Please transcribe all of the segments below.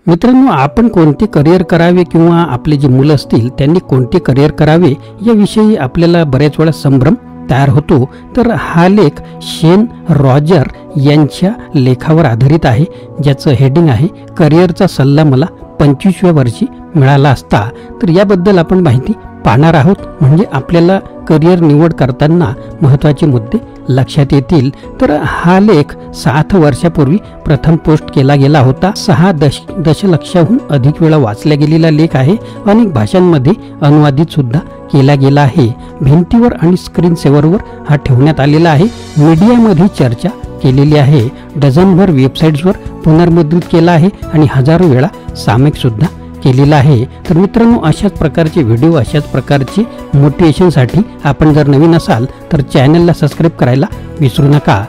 मित्रांनो, आपण कोणते करिअर करावे किंवा आपले जे मुलं असतील त्यांनी कोणते करिअर करावे याविषयी आपल्याला बऱ्याच वेळा संभ्रम तयार होतो. तर हा लेख शेन रॉजर यांच्या लेखावर आधारित आहे, ज्याचं हेडिंग आहे करिअरचा सल्ला मला 25व्या वर्षी मिळाला असता. तर याबद्दल आपण माहिती पाहणार आहोत, म्हणजे आपल्याला करिअर निवड करताना महत्त्वाचे मुद्दे लक्षात येतील. तर हा लेख 7 वर्षापूर्वी प्रथम पोस्ट केला गेला होता. 6 दशलक्षाहून अधिक वेळा वाचला गेलेला लेख आहे. अनेक भाषांमध्ये अनुवादित सुद्धा केला गेला आहे. भिंतीवर आणि स्क्रीन सेव्हरवर हा ठेवण्यात आलेला आहे. मीडियामध्ये चर्चा केलेली आहे. डझनभर वेबसाईट्सवर पुनर्मुद्रित केला आहे आणि हजारो वेळा सामायिक सुद्धा केलेला आहे. तर मित्रांनो, अशाच प्रकारचे व्हिडिओ, अशाच प्रकारचे मोटिवेशनसाठी आपण जर नवीन असाल तर चॅनलला सबस्क्राईब करायला विसरू नका.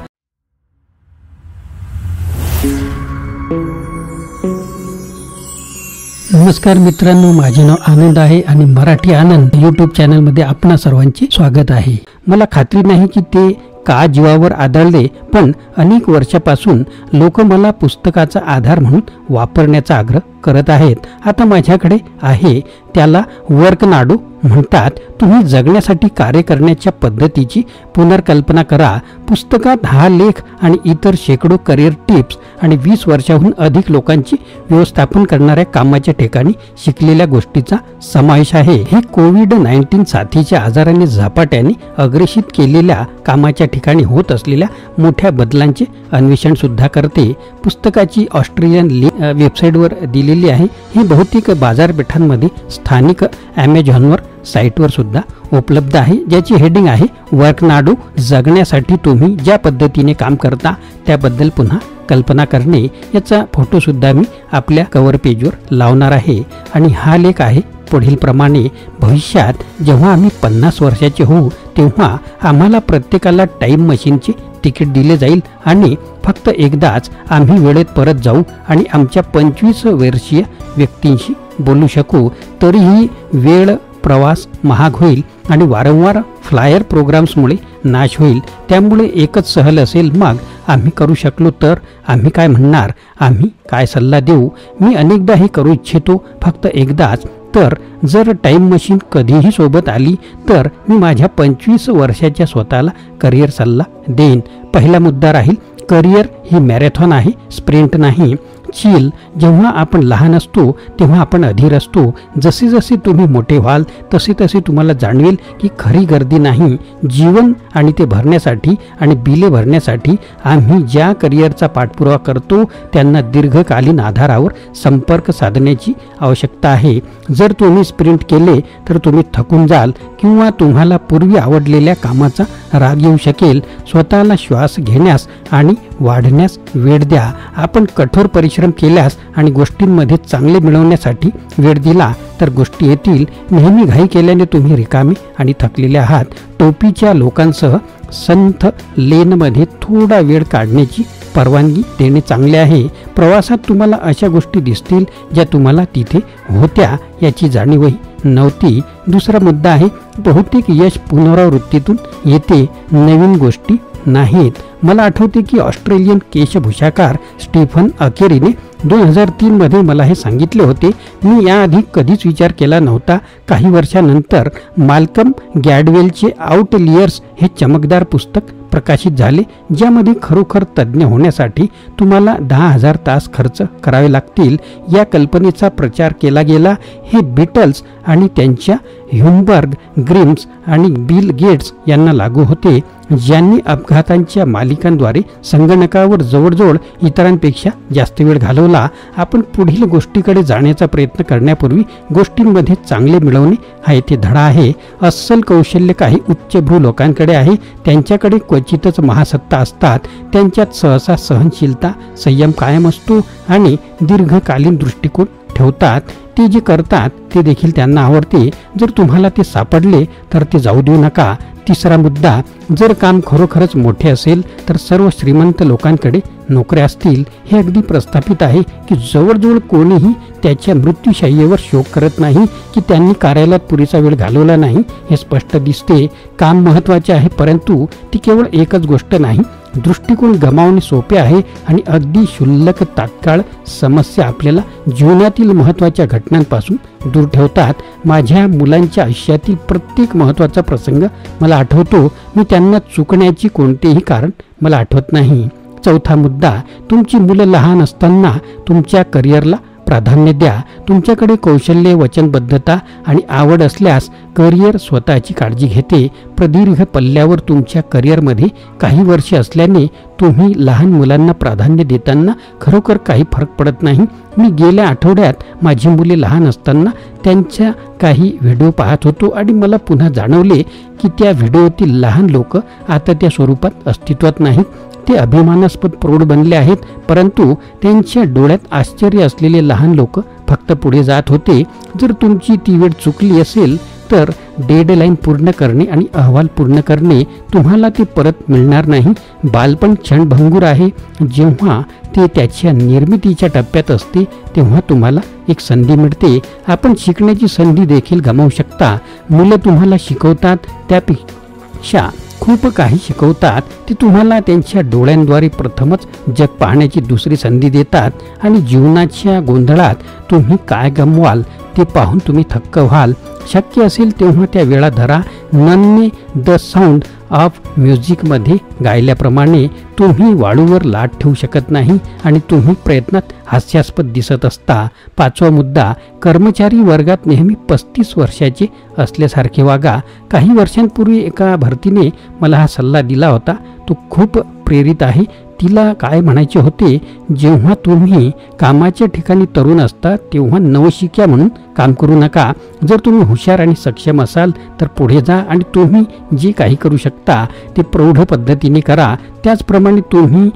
नमस्कार मित्रांनो, माझे नाव आनंद आहे आणि मराठी आनंद यूट्यूब चॅनलमध्ये आपणा सर्वांचे स्वागत आहे. मला खात्री नाही की ते का जीवावर आदळले, पण अनेक वर्षापासून लोक मला पुस्तकाचा आधार म्हणून वापरण्याचा आग्रह करत आहेत. आता माझ्याकडे आहे, त्याला वर्कनाडो म्हणतात. तुम्ही जगण्यासाठी कार्य करण्याच्या पद्धतीची पुनर्कल्पना करा. पुस्तकात हा लेख आणि इतर शेकडो करिअर टिप्स आणि 20 वर्षाहून अधिक लोकांची व्यवस्थापन करणाऱ्या कामाच्या ठिकाणी शिकलेल्या गोष्टीचा समावेश आहे. हे कोविड-19 साथीच्या आजाराने झपाट्याने अग्रेषित केलेल्या कामाच्या ठिकाणी होत असलेल्या मोठ्या बदलांचे अन्वेषण सुद्धा करते. पुस्तकाची ऑस्ट्रेलियन वेबसाईटवर दिलेली आहे. हे बहुतेक बाजारपेठांमध्ये स्थानिक ॲमेझॉनवर साईटवर सुद्धा उपलब्ध आहे, ज्याची हेडिंग आहे वर्कनाडो, जगण्यासाठी तुम्ही ज्या पद्धतीने काम करता त्याबद्दल पुन्हा कल्पना करणे. याचा फोटो सुद्धा मी आपल्या कव्हर पेजवर लावणार आहे. आणि हा लेख आहे पुढील प्रमाणे. भविष्यात जेव्हा आम्ही 50 वर्षाचे होऊ तेव्हा आम्हाला प्रत्येकाला टाईम मशीनचे तिकीट दिले जाईल आणि फक्त एकदाच आम्ही वेळेत परत जाऊ आणि आमच्या 25 वर्षीय व्यक्तींशी बोलू शकू. तरीही वेळ, प्रवास महाग होईल आणि वारंवार फ्लायर प्रोग्राम्समुळे नाश होईल. त्यामुळे एकच सहल असेल. मग आम्ही करू शकलो तर आम्ही काय म्हणणार, आम्ही काय सल्ला देऊ? मी अनेकदा हे करू इच्छितो, फक्त एकदाच. तर जर टाईम मशीन कधीही सोबत आली तर मी माझ्या 25 वर्षाच्या स्वतःला करिअर सल्ला देईन. पहिला मुद्दा राहील, करिअर ही मॅरेथॉन आहे, स्प्रिंट नाही. चिल. जेव्हा आपण लहान असतो तेव्हा आपण अधीर असतो. जसे जसे तुम्ही मोठे व्हाल तसे तसे तुम्हाला जाणवेल की खरी गर्दी नाही. जीवन आणि ते भरण्यासाठी आणि बिले भरण्यासाठी आम्ही ज्या करिअरचा पाठपुरावा करतो त्यांना दीर्घकालीन आधारावर संपर्क साधण्याची आवश्यकता आहे. जर तुम्ही स्प्रिंट केले तर तुम्ही थकून जाल किंवा तुम्हाला पूर्वी आवडलेल्या कामाचा राग येऊ शकेल. स्वतःला श्वास घेण्यास आणि वाढण्यास वेळ द्या. आपण कठोर परिश्रम केल्यास आणि गोष्टींमध्ये चांगले मिळवण्यासाठी वेळ दिला तर गोष्टी येतील. नेहमी घाई केल्याने तुम्ही रिकामे आणि थकलेले आहात. टोपीच्या लोकांसह संथ लेनमध्ये थोडा वेळ काढण्याची परवानगी देणे चांगले आहे. प्रवासात तुम्हाला अशा गोष्टी दिसतील ज्या तुम्हाला तिथे होत्या याची जाणीवही नव्हती. दुसरा मुद्दा आहे, बहुतेक यश पुनरावृत्तीतून येते, नवीन गोष्टी नाहीत. मला आठवते की ऑस्ट्रेलियन केशभूषाकार स्टीफन अकेरीने 2003 मध्ये मला हे सांगितले होते. मी याआधी कधीच विचार केला नव्हता. काही वर्षानंतर माल्कम गॅडवेलचे आउटलियर्स हे चमकदार पुस्तक प्रकाशित झाले, ज्यामध्ये खरोखर तज्ज्ञ होण्यासाठी तुम्हाला 10,000 तास खर्च करावे लागतील या कल्पनेचा प्रचार केला गेला. हे बीटल्स आणि त्यांच्या ह्युमबर्ग, ग्रिम्स आणि बिल गेट्स यांना लागू होते, ज्यांनी अपघातांच्या मालिकांद्वारे संगणकावर जवळजवळ इतरांपेक्षा जास्त वेळ घालवला. आपण पुढील गोष्टीकडे जाण्याचा प्रयत्न करण्यापूर्वी गोष्टींमध्ये चांगले मिळवणे हा येथे धडा आहे. अस्सल कौशल्य काही उच्चभ्रू लोकांकडे आहे. त्यांच्याकडे क्वचितच महासत्ता असतात. त्यांच्यात सहसा सहनशीलता, संयम कायम असतो आणि दीर्घकालीन दृष्टिकोन ठेवतात. ते जे करतात ते देखील त्यांना आवडते. जर तुम्हाला ते सापडले तर ते जाऊ देऊ नका. तिसरा मुद्दा, जर काम खरोखरच मोठे असेल तर सर्व श्रीमंत लोकांकडे नोकऱ्या असतील. हे अगदी प्रस्थापित आहे की जवळजवळ कोणीही त्याच्या मृत्यूशय्येवर शोक करत नाही की त्यांनी कार्यालयात पुरेसा वेळ घालवला नाही. हे स्पष्ट दिसते. काम महत्त्वाचे आहे, परंतु ती केवळ एकच गोष्ट नाही. दृष्टिकोन गमावणे सोपे आहे आणि अगदी क्षुल्लक तात्काळ समस्या आपल्याला जीवनातील महत्त्वाच्या घटनांपासून दूर ठेवतात. माझ्या मुलांच्या आयुष्यातील प्रत्येक महत्त्वाचा प्रसंग मला आठवतो. मी त्यांना चुकण्याची कोणतेही कारण मला आठवत नाही. चौथा मुद्दा, तुमची मुलं लहान असताना तुमच्या करिअरला प्राधान्य द्या. तुमच्याकडे कौशल्य, वचनबद्धता आणि आवड असल्यास करिअर स्वतःची काळजी घेते. प्रदीर्घ पल्ल्यावर तुमच्या करिअरमध्ये काही वर्षे असल्याने तुम्ही लहान मुलांना प्राधान्य देताना खरोखर काही फरक पडत नाही. मी गेल्या आठवड्यात माझी मुले लहान असताना त्यांच्या काही व्हिडिओ पाहत होतो आणि मला पुन्हा जाणवले की त्या व्हिडिओतील लहान लोक आता त्या स्वरूपात अस्तित्वात नाहीत. ते अभिमानास्पद प्रौढ बनले आहेत, परंतु त्यांच्या डोळ्यात आश्चर्य असलेले लहान लोक फक्त पुढे जात होते. जर तुमची ती वेळ चुकली असेल तर डेडलाईन पूर्ण करणे आणि अहवाल पूर्ण करणे तुम्हाला ते परत मिळणार नाही. बालपण क्षणभंगूर आहे. जेव्हा ते त्याच्या निर्मितीच्या टप्प्यात असते तेव्हा तुम्हाला एक संधी मिळते. आपण शिकण्याची संधी देखील गमावू शकता. मुलं तुम्हाला शिकवतात त्यापेक्षा खूप काही शिकवतात. ते तुम्हाला त्यांच्या डोळ्यांद्वारे प्रथमच जग पाहण्याची दुसरी संधी देतात आणि जीवनाच्या गोंधळात तुम्ही काय गमवाल ते पाहून तुम्ही थक्क व्हाल. शक्य असेल तेव्हा त्या वेळा धरा. ननने द साऊंड ऑफ म्युझिकमध्ये गायल्याप्रमाणे तुम्ही वाळूवर लाट ठेवू शकत नाही आणि तुम्ही प्रयत्नात हास्यास्पद दिसत असता. पाचवा मुद्दा, कर्मचारी वर्गात नेहमी 35 वर्षाचे असल्यासारखे वागा. काही वर्षांपूर्वी एका भरतीने मला हा सल्ला दिला होता. तो खूप प्रेरित आहे. तिला काय म्हणायचे होते, जेव्हा तुम्ही कामाच्या ठिकाणी तरुण असता तेव्हा नवशिक्या म्हणून काम करू नका. जर तुम्ही हुशार आणि सक्षम असाल तर पुढे जा आणि तुम्ही जे काही करू शकता ते प्रौढ पद्धतीने करा. त्याचप्रमाणे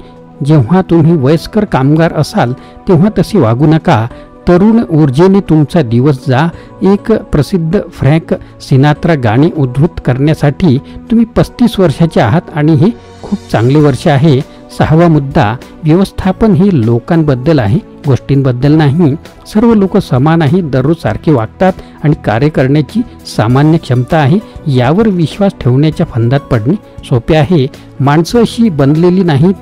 जेव्हा तुम्ही वयस्कर कामगार असाल तेव्हा तसे वागू नका. तरुण ऊर्जेने तुमचा दिवस जा. एक प्रसिद्ध फ्रँक सिनात्रा गाणे उद्धृत करण्यासाठी तुम्ही 35 वर्षाचे आहात आणि हे खूप चांगले वर्ष आहे. सहावा मुद्दा, व्यवस्थापन हे लोकांबद्दल आहे, गोष्टींबद्दल नाही. सर्व लोक समान आहेत, दररोज सारखे वागतात आणि कार्य करण्याची सामान्य क्षमता आहे. यावर विश्वास ठेवण्याच्या फंदात पडणे सोपे आहे. माणसं अशी बनलेली नाहीत.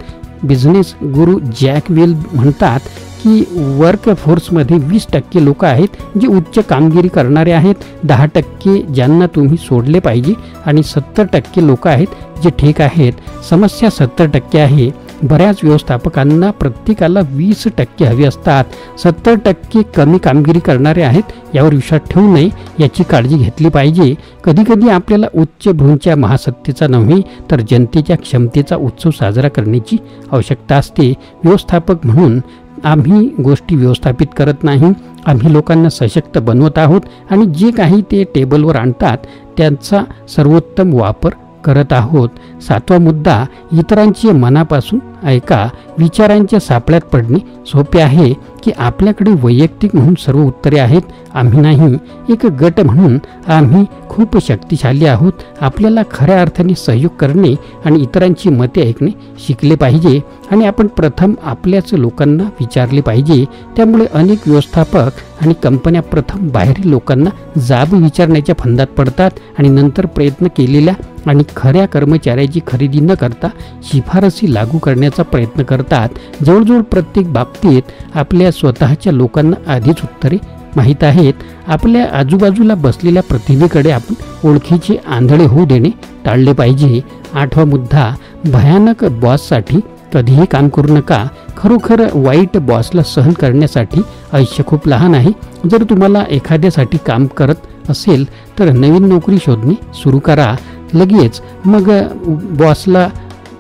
बिझनेस गुरु जॅक वेल म्हणतात की वर्कफोर्समध्ये 20% लोक आहेत जे उच्च कामगिरी करणारे आहेत, 10% ज्यांना तुम्ही सोडले पाहिजे आणि 70% लोक आहेत जे ठीक आहेत. समस्या 70% आहे. बऱ्याच व्यवस्थापकांना प्रत्येकाला 20% हवे असतात. 70% कमी कामगिरी करणारे आहेत यावर विश्वास ठेवू नये, याची काळजी घेतली पाहिजे. कधीकधी आपल्याला उच्च भ्रूंच्या महासत्तेचा नव्हे तर जनतेच्या क्षमतेचा उत्सव साजरा करण्याची आवश्यकता असते. व्यवस्थापक म्हणून आम्ही गोष्टी व्यवस्थापित करत नाही, आम्ही लोकांना सशक्त बनवत आहोत आणि जे काही ते टेबलवर आणतात त्यांचा सर्वोत्तम वापर करत आहोत. सातवा मुद्दा, इतरांचे मनापासून ऐका. विचारांच्या सापळ्यात पडणे सोपे आहे की आपल्याकडे वैयक्तिक म्हणून सर्व उत्तरे आहेत. आम्ही नाही. एक गट म्हणून आम्ही खूप शक्तिशाली आहोत. आपल्याला खऱ्या अर्थाने सहयोग करणे आणि इतरांची मते ऐकणे शिकले पाहिजे आणि आपण प्रथम आपल्याच लोकांना विचारले पाहिजे. त्यामुळे अनेक व्यवस्थापक आणि कंपन्या प्रथम बाहेरील लोकांना जाब विचारण्याच्या फंदात पडतात आणि नंतर प्रयत्न केलेल्या आणि खऱ्या कर्मचाऱ्याची खरेदी न करता शिफारसी लागू करण्याचा प्रयत्न करतात. जवळजवळ प्रत्येक बाबतीत आपल्या स्वतःच्या लोकांना आधीच उत्तरे माहीत आहेत. आपल्या आजूबाजूला बसलेल्या प्रतिभेकडे आपण ओळखीचे आंधळे होऊ देणे टाळले पाहिजे. आठवा मुद्दा, भयानक बॉससाठी कधीही काम करू नका. खरोखर वाईट बॉसला सहन करण्यासाठी आयुष्य खूप लहान आहे. जर तुम्हाला एखाद्यासाठी काम करत असेल तर नवीन नोकरी शोधणे सुरू करा लगेच. मग बॉसला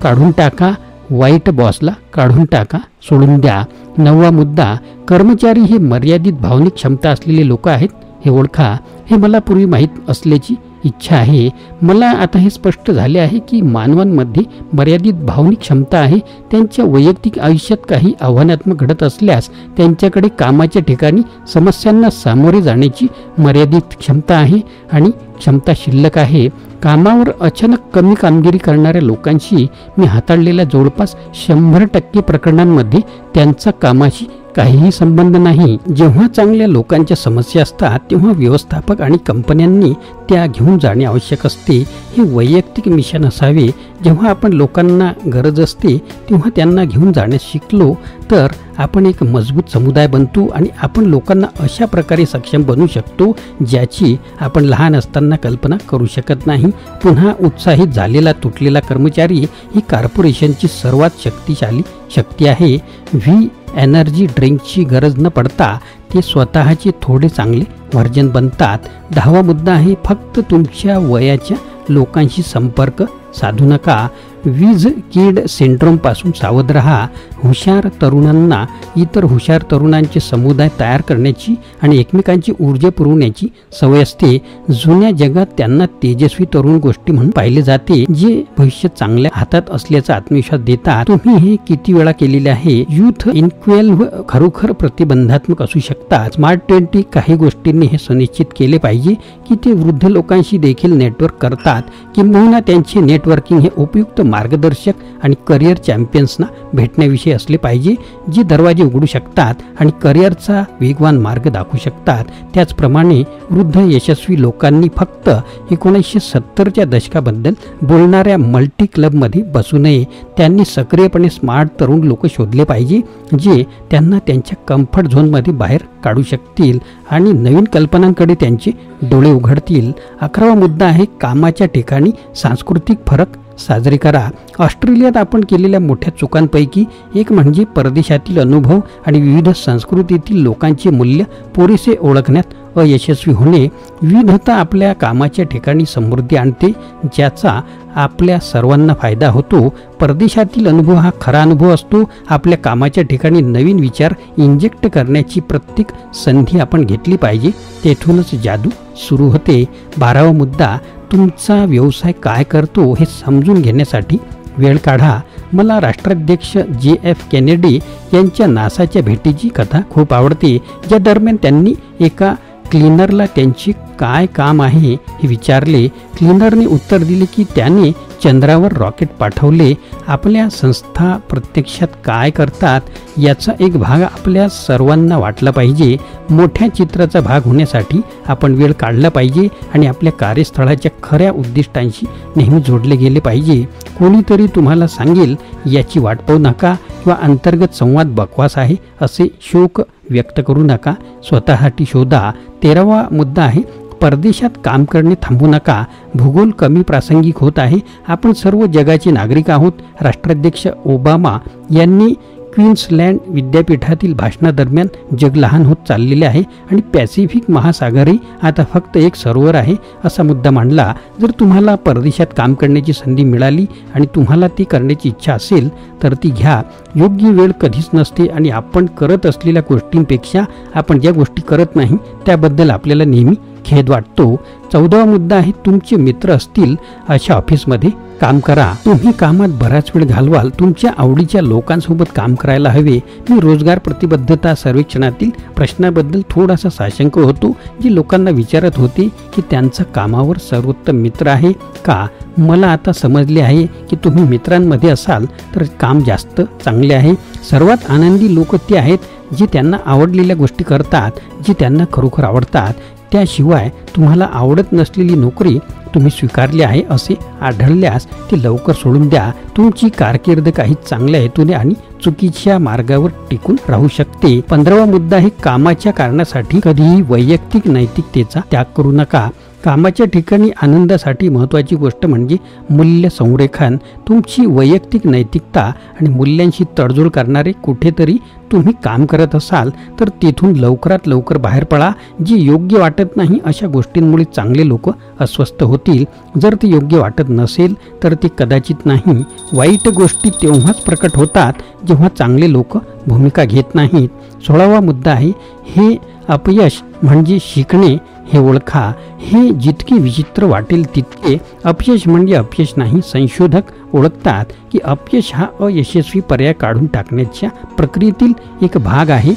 काढून टाका, वाईट बॉसला काढून टाका, सोडून द्या. नववा मुद्दा, कर्मचारी हे मर्यादित भावनिक क्षमता असलेले लोक आहेत हे ओळखा. हे मला पूर्वी माहीत असल्याची इच्छा आहे. मला आता हे स्पष्ट झाले आहे की मानवांमध्ये मर्यादित भावनिक क्षमता आहे. त्यांच्या वैयक्तिक आयुष्यात काही आव्हानात्मक घडत असल्यास त्यांच्याकडे कामाच्या ठिकाणी समस्यांना सामोरे जाण्याची मर्यादित क्षमता आहे आणि क्षमता शिल्लक आहे. कामावर अचानक कमी कामगिरी करणाऱ्या लोकांशी मी हाताळलेल्या जवळपास 100% प्रकरणांमध्ये त्यांचा कामाशी काहीही संबंध नाही. जेव्हा चांगल्या लोकांच्या समस्या असतात तेव्हा व्यवस्थापक आणि कंपन्यांनी त्या घेऊन जाणे आवश्यक असते. हे वैयक्तिक मिशन असावे. जेव्हा आपण लोकांना गरज असते तेव्हा त्यांना घेऊन जाण्यास शिकलो तर आपण एक मजबूत समुदाय बनतो आणि आपण लोकांना अशा प्रकारे सक्षम बनवू शकतो ज्याची आपण लहान असताना कल्पना करू शकत नाही. पुन्हा उत्साहित झालेला तुटलेला कर्मचारी ही कॉर्पोरेशनची सर्वात शक्तिशाली शक्ती आहे. व्ही एनर्जी ड्रिंकची गरज न पडता ते स्वतःचे थोडे चांगले व्हर्जन बनतात. 10वा मुद्दा आहे फक्त तुमच्या वयाच्या लोकांशी संपर्क साधू नका. वीज किड सिंड्रोमपासून सावध राहा. हुशार तरुणांना इतर हुशार तरुणांचे समुदाय तयार करण्याची आणि एकमेकांची ऊर्जा पुरवण्याची सवय असते. जुन्या जगात त्यांना तेजस्वी तरुण गोष्टी म्हणून पाहिले जाते जे भविष्य चांगल्या हातात असल्याचा आत्मविश्वास देतात. तुम्ही हे किती वेळा केलेले आहे? युथ इन्क्वेल्व खरोखर प्रतिबंधात्मक असू शकतात. स्मार्ट 20 काही गोष्टींनी हे सुनिश्चित केले पाहिजे की ते वृद्ध लोकांशी देखील नेटवर्क करतात. किंबहुना त्यांचे नेटवर्किंग हे उपयुक्त मार्गदर्शक आणि करिअर चॅम्पियन्सना भेटण्याविषयी असले पाहिजे जे दरवाजे उघडू शकतात आणि करिअरचा वेगवान मार्ग दाखवू शकतात. त्याचप्रमाणे वृद्ध यशस्वी लोकांनी फक्त 1970च्या दशकाबद्दल बोलणाऱ्या मल्टी क्लबमध्ये बसू नये. त्यांनी सक्रियपणे स्मार्ट तरुण लोक शोधले पाहिजे जे त्यांना त्यांच्या कम्फर्ट झोनमध्ये बाहेर काढू शकतील आणि नवीन कल्पनांकडे त्यांचे डोळे उघडतील. 11वा मुद्दा आहे कामाच्या ठिकाणी सांस्कृतिक फरक साजरे करा. ऑस्ट्रेलियात आपण केलेल्या मोठ्या चुकांपैकी एक म्हणजे परदेशातील अनुभव आणि विविध संस्कृतीतील लोकांचे मूल्य पुरेसे ओळखण्यात अयशस्वी होणे. विविधता आपल्या कामाच्या ठिकाणी समृद्धी आणते ज्याचा आपल्या सर्वांना फायदा होतो. परदेशातील अनुभव हा खरा अनुभव असतो. आपल्या कामाच्या ठिकाणी नवीन विचार इंजेक्ट करण्याची प्रत्येक संधी आपण घेतली पाहिजे. तेथूनच जादू सुरू होते. 12वा मुद्दा तुमचा व्यवसाय काय करतो हे समजून घेण्यासाठी वेळ काढा. मला राष्ट्राध्यक्ष JF केनेडी यांच्या नासाच्या भेटीची कथा खूप आवडते. ज्या दरम्यान त्यांनी एका क्लीनरला त्यांचे काय काम आहे हे विचारले. क्लीनरने उत्तर दिले की त्याने चंद्रावर रॉकेट पाठवले. आपल्या संस्था प्रत्यक्षात काय करतात याचा एक भाग आपल्या सर्वांना वाटला पाहिजे. मोठ्या चित्राचा भाग होण्यासाठी आपण वेळ काढला पाहिजे आणि आपल्या कार्यस्थळाच्या खऱ्या उद्दिष्टांशी नेहमी जोडले गेले पाहिजे. कोणीतरी तुम्हाला सांगेल याची वाट पाहू नका किंवा अंतर्गत संवाद बकवास आहे असे शोक व्यक्त करू नका. स्वतःसाठी शोधा. 13वा मुद्दा आहे परदेशात काम करणे थांबू नका. भूगोल कमी प्रासंगिक होत आहे. आपण सर्व जगाचे नागरिक आहोत. राष्ट्राध्यक्ष ओबामा यांनी क्वीन्सलँड विद्यापीठातील भाषणादरम्यान जग लहान होत चाललेले आहे आणि पॅसिफिक महासागरही आता फक्त एक सरोवर आहे असा मुद्दा मांडला. जर तुम्हाला परदेशात काम करण्याची संधी मिळाली आणि तुम्हाला ती करण्याची इच्छा असेल तर ती घ्या. योग्य वेळ कधीच नसते आणि आपण करत असलेल्या गोष्टींपेक्षा आपण ज्या गोष्टी करत नाही त्याबद्दल आपल्याला नेहमी खेद वाटतो. 14वा मुद्दा आहे तुमचे मित्र असतील अशा ऑफिसमध्ये काम करा. तुम्ही कामात बराच वेळ घालवाल. तुमच्या आवडीच्या लोकांसोबत काम करायला हवे. मी रोजगार प्रतिबद्धता सर्वेक्षणातील प्रश्नाबद्दल थोडासा साशंक होतो जे लोकांना विचारत होते की त्यांचा कामावर सर्वोत्तम मित्र आहे का. मला आता समजले आहे की तुम्ही मित्रांमध्ये असाल तर काम जास्त चांगले आहे. सर्वात आनंदी लोक ते आहेत जे त्यांना आवडलेल्या गोष्टी करतात जे त्यांना खरोखर आवडतात. त्याशिवाय तुम्हाला आवडत नसलेली नोकरी तुम्ही स्वीकारली आहे असे आढळल्यास ती लवकर सोडून द्या. तुमची कारकीर्द काही चांगल्या हेतूने आणि चुकीच्या मार्गावर टिकून राहू शकते. 15वा मुद्दा आहे कामाच्या कारणासाठी कधीही वैयक्तिक नैतिकतेचा त्याग करू नका. कामाच्या ठिकाणी आनंदासाठी महत्त्वाची गोष्ट म्हणजे मूल्य संरेखन. तुमची वैयक्तिक नैतिकता आणि मूल्यांशी तडजोड करणारे कुठेतरी तुम्ही काम करत असाल तर तेथून लवकरात लवकर बाहेर पडा. जे योग्य वाटत नाही अशा गोष्टींमुळे चांगले लोक अस्वस्थ होतील. जर ते योग्य वाटत नसेल तर ते कदाचित नाही. वाईट गोष्टी तेव्हाच प्रकट होतात जेव्हा चांगले लोक भूमिका घेत नाहीत. 16वा मुद्दा आहे हे अपयश म्हणजे शिकणे हे ओळखा. हे जितके विचित्र वाटेल तितके अपयश म्हणजे अपयश नाही. संशोधक ओळखतात की अपयश हा अयशस्वी पर्याय काढून टाकण्याच्या प्रक्रियेतील एक भाग आहे.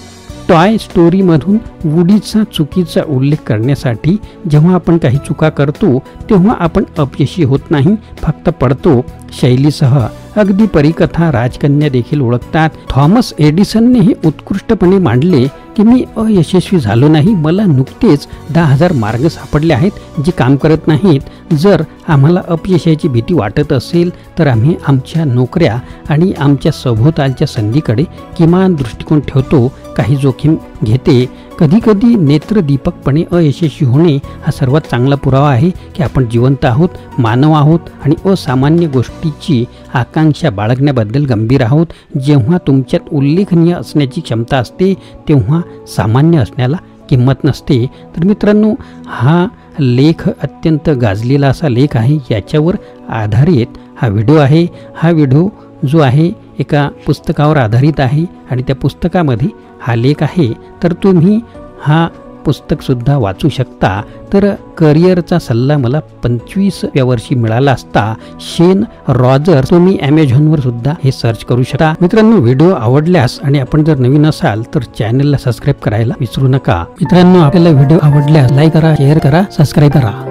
टॉय स्टोरीमधून वुडीचा चुकीचा उल्लेख करण्यासाठी जेव्हा आपण काही चुका करतो तेव्हा आपण अपयशी होत नाही, फक्त पडतो. शैलीसह अगदी परिकथा राजकन्या देखील ओळखतात. थॉमस एडिसननेही उत्कृष्टपणे मांडले की मी अयशस्वी झालो नाही, मला नुकतेच 10,000 मार्ग सापडले आहेत जे काम करत नाहीत. जर आम्हाला अपयशाची भीती वाटत असेल तर आम्ही आमच्या नोकऱ्या आणि आमच्या सभोवतालच्या संधीकडे किमान दृष्टिकोन ठेवतो, काही जोखीम घेते. कधीकधी नेत्रदीपकपणे अयशस्वी होणे हा सर्वात चांगला पुरावा आहे की आपण जिवंत आहोत, मानव आहोत आणि असामान्य गोष्टीची आकांक्षा बाळगण्याबद्दल गंभीर आहोत. जेव्हा तुमच्यात उल्लेखनीय असण्याची क्षमता असते तेव्हा सामान्य असण्याला किंमत नसते. तर मित्रांनो, हा लेख अत्यंत गाजलेला असा लेख आहे. याच्यावर आधारित हा व्हिडिओ आहे. हा व्हिडिओ जो आहे एका पुस्तकावर आधारित आहे आणि त्या पुस्तकामध्ये हा लेख आहे. तर तुम्ही हा पुस्तकसुद्धा वाचू शकता. तर करिअरचा सल्ला मला 25व्या वर्षी मिळाला असता, शेन रॉजर. तुम्ही ॲमेझॉनवर सुद्धा हे सर्च करू शकता. मित्रांनो, व्हिडिओ आवडल्यास आणि आपण जर नवीन असाल तर चॅनलला सबस्क्राईब करायला विसरू नका. मित्रांनो, आपल्याला व्हिडिओ आवडल्यास लाईक करा, शेअर करा, सबस्क्राईब करा.